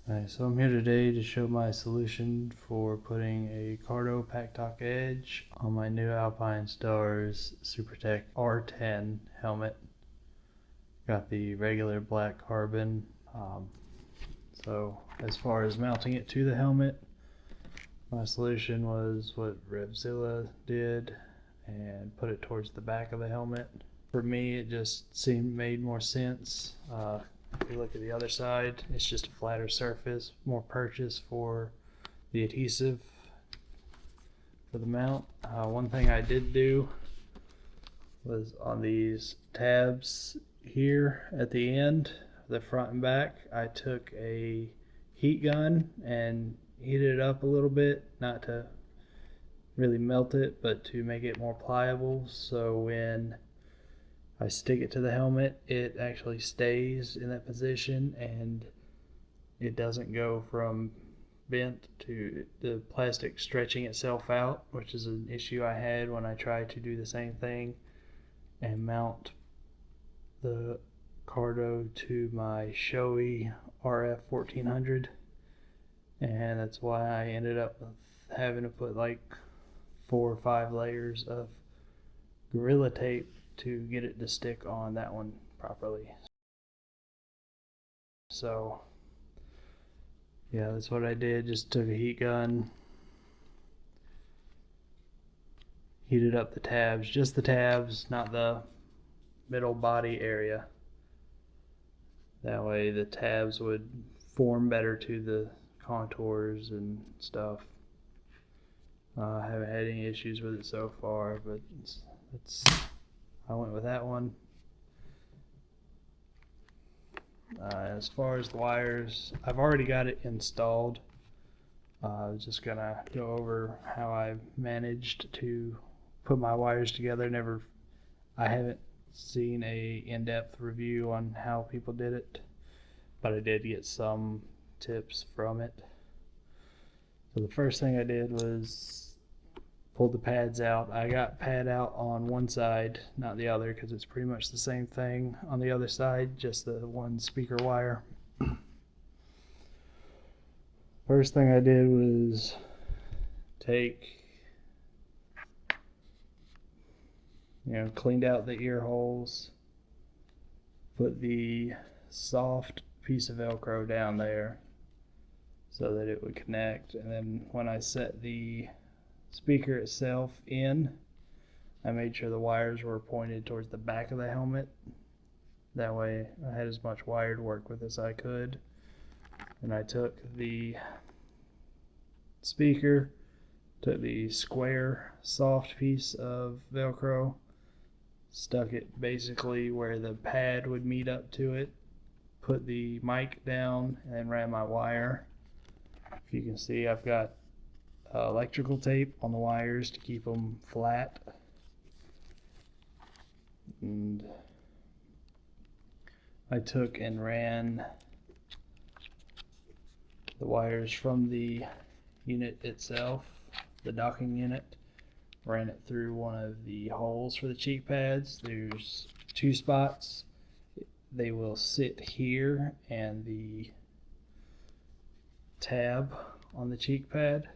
Alright, so I'm here today to show my solution for putting a cardo packtalk edge on my new alpinestars supertech r10 helmet. Got the regular black carbon. So as far as mounting it to the helmet, my solution was what Revzilla did and put it towards the back of the helmet. For me, it just made more sense. If you look at the other side, it's just a flatter surface, more purchase for the adhesive for the mount. One thing I did do was on these tabs here at the end, the front and back, I took a heat gun and heated it up a little bit, not to really melt it, but to make it more pliable, so when I stick it to the helmet, it actually stays in that position and it doesn't go from bent to the plastic stretching itself out, which is an issue I had when I tried to do the same thing and mount the cardo to my showy RF1400, and that's why I ended up having to put like 4 or 5 layers of Gorilla Tape to get it to stick on that one properly. So yeah, that's what I did. Just took a heat gun, heated up the tabs, just the tabs, not the middle body area. That way the tabs would form better to the contours and stuff. I haven't had any issues with it so far, but I went with that one. As far as the wires, I've already got it installed. I was just gonna go over how I managed to put my wires together. I haven't seen a in-depth review on how people did it, but I did get some tips from it. So the first thing I did was pulled the pads out. I got pad out on one side, not the other, because it's pretty much the same thing on the other side, just the one speaker wire. First thing I did was cleaned out the ear holes, put the soft piece of Velcro down there so that it would connect, and then when I set the speaker itself in, I made sure the wires were pointed towards the back of the helmet. That way I had as much wire to work with as I could. And I took the speaker, took the square soft piece of Velcro, stuck it basically where the pad would meet up to it, put the mic down, and ran my wire. If you can see, I've got electrical tape on the wires to keep them flat, and I took and ran the wires from the unit itself, the docking unit, ran it through one of the holes for the cheek pads. There's 2 spots. They will sit here, and the tab on the cheek pad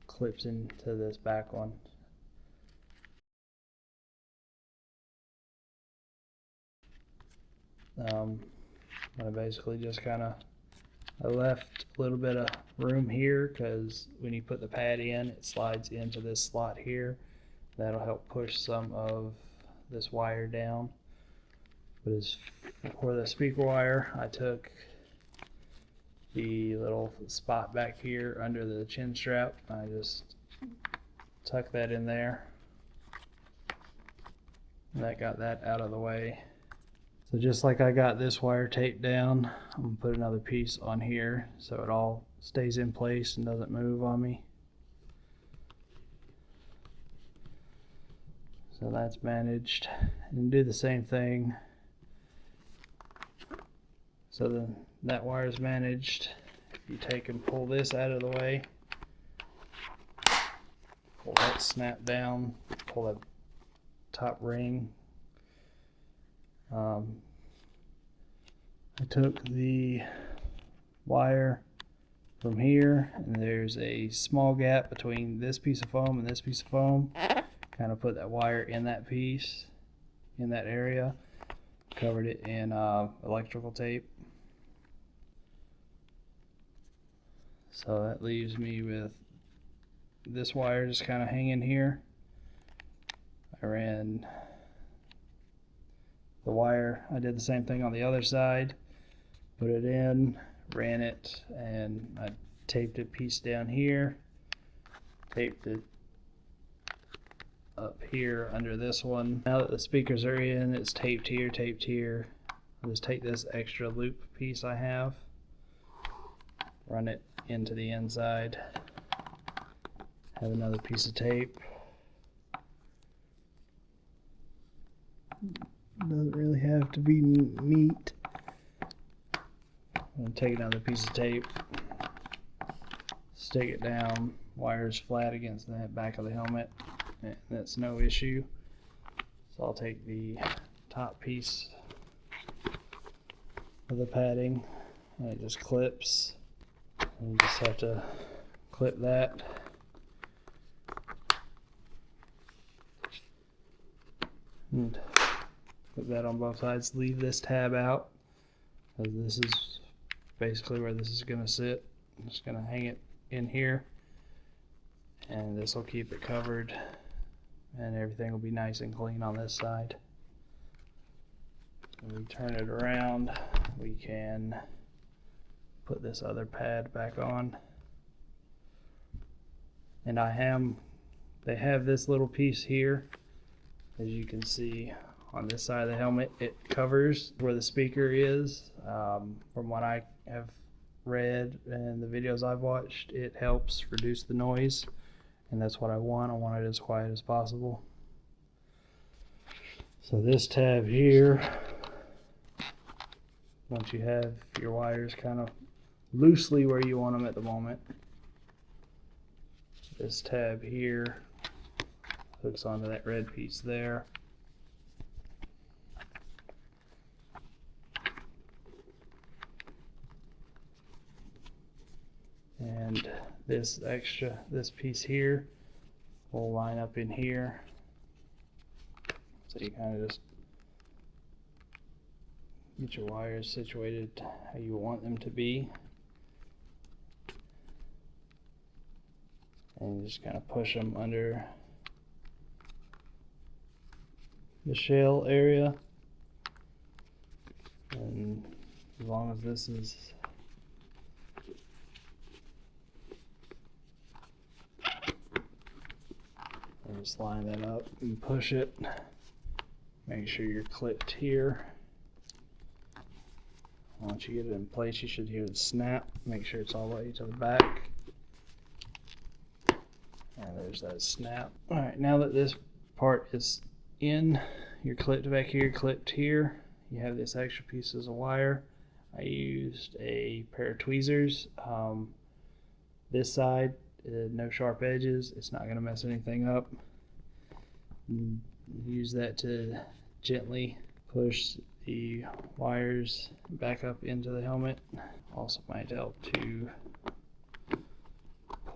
clips into this back one. I basically just I left a little bit of room here because when you put the pad in, it slides into this slot here. That'll help push some of this wire down. But as for the speaker wire, I took the little spot back here under the chin strap. I just tuck that in there. And that got that out of the way. So just like I got this wire taped down, I'm gonna put another piece on here so it all stays in place and doesn't move on me. So that's managed. And do the same thing. So then that wire is managed. If you take and pull this out of the way, pull that snap down, pull that top ring. I took the wire from here, and there's a small gap between this piece of foam and this piece of foam. Kind of put that wire in that piece, in that area, covered it in electrical tape. So that leaves me with this wire just kind of hanging here. I ran the wire, I did the same thing on the other side, put it in, ran it, and I taped a piece down here, taped it up here under this one. Now that the speakers are in, it's taped here, taped here. I'll just take this extra loop piece I have, run it into the inside, have another piece of tape. Doesn't really have to be neat. I'm going to take another piece of tape, stick it down, wires flat against the back of the helmet, and that's no issue. So I'll take the top piece of the padding, and it just clips. And you just have to clip that. And put that on both sides. Leave this tab out, because this is basically where this is going to sit. I'm just going to hang it in here, and this will keep it covered, and everything will be nice and clean on this side. When we turn it around, we can put this other pad back on. And they have this little piece here, as you can see on this side of the helmet. It covers where the speaker is. From what I have read and the videos I've watched, it helps reduce the noise, and that's what I want. I want it as quiet as possible. So this tab here, once you have your wires kind of loosely where you want them at the moment, this tab here hooks onto that red piece there. And this piece here will line up in here. So you kind of just get your wires situated how you want them to be. And you just kind of push them under the shell area. And as long as this is just line that up and push it. Make sure you're clipped here. Once you get it in place, you should hear the snap. Make sure it's all the way to the back. And there's that snap. Alright, now that this part is in, you're clipped back here, clipped here. You have this extra pieces of wire. I used a pair of tweezers. This side, no sharp edges. It's not going to mess anything up. Use that to gently push the wires back up into the helmet. Also might help to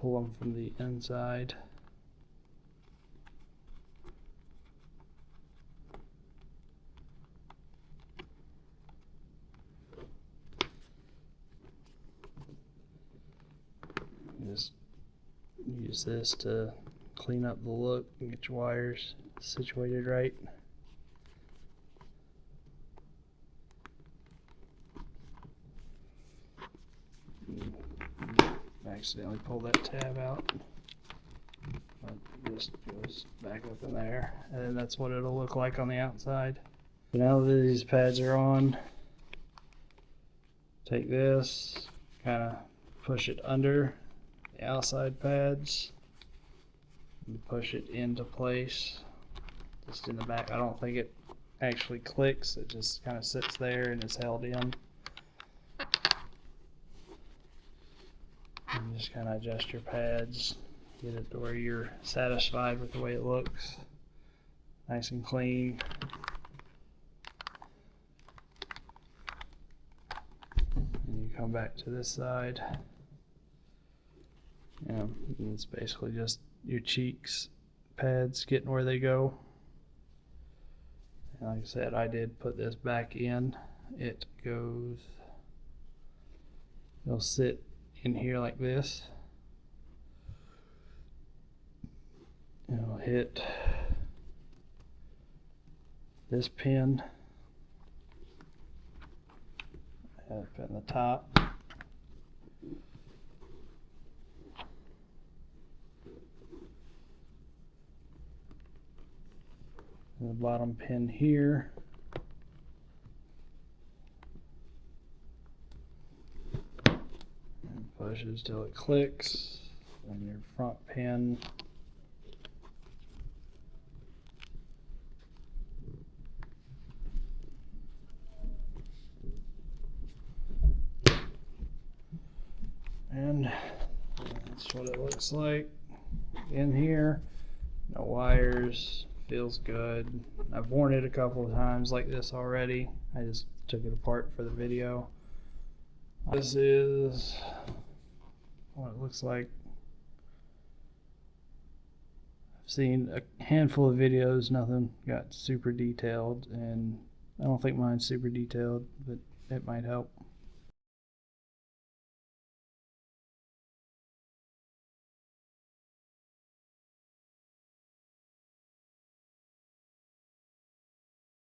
pull them from the inside. Just use this to clean up the look and get your wires situated right. Accidentally pull that tab out, but this goes back up in there, and then that's what it'll look like on the outside. So now that these pads are on, take this, kind of push it under the outside pads and push it into place just in the back. I don't think it actually clicks, it just kind of sits there and is held in. And just kind of adjust your pads, get it to where you're satisfied with the way it looks, nice and clean. And you you come back to this side. And it's basically just your cheeks pads getting where they go. And like I said, I did put this back in. It'll sit in here like this. It'll hit this pin up in the top. And the bottom pin here. And pushes till it clicks. And your front pin. And that's what it looks like in here. No wires, feels good. I've worn it a couple of times like this already. I just took it apart for the video. This is what it looks like. I've seen a handful of videos, nothing got super detailed, and I don't think mine's super detailed, but it might help.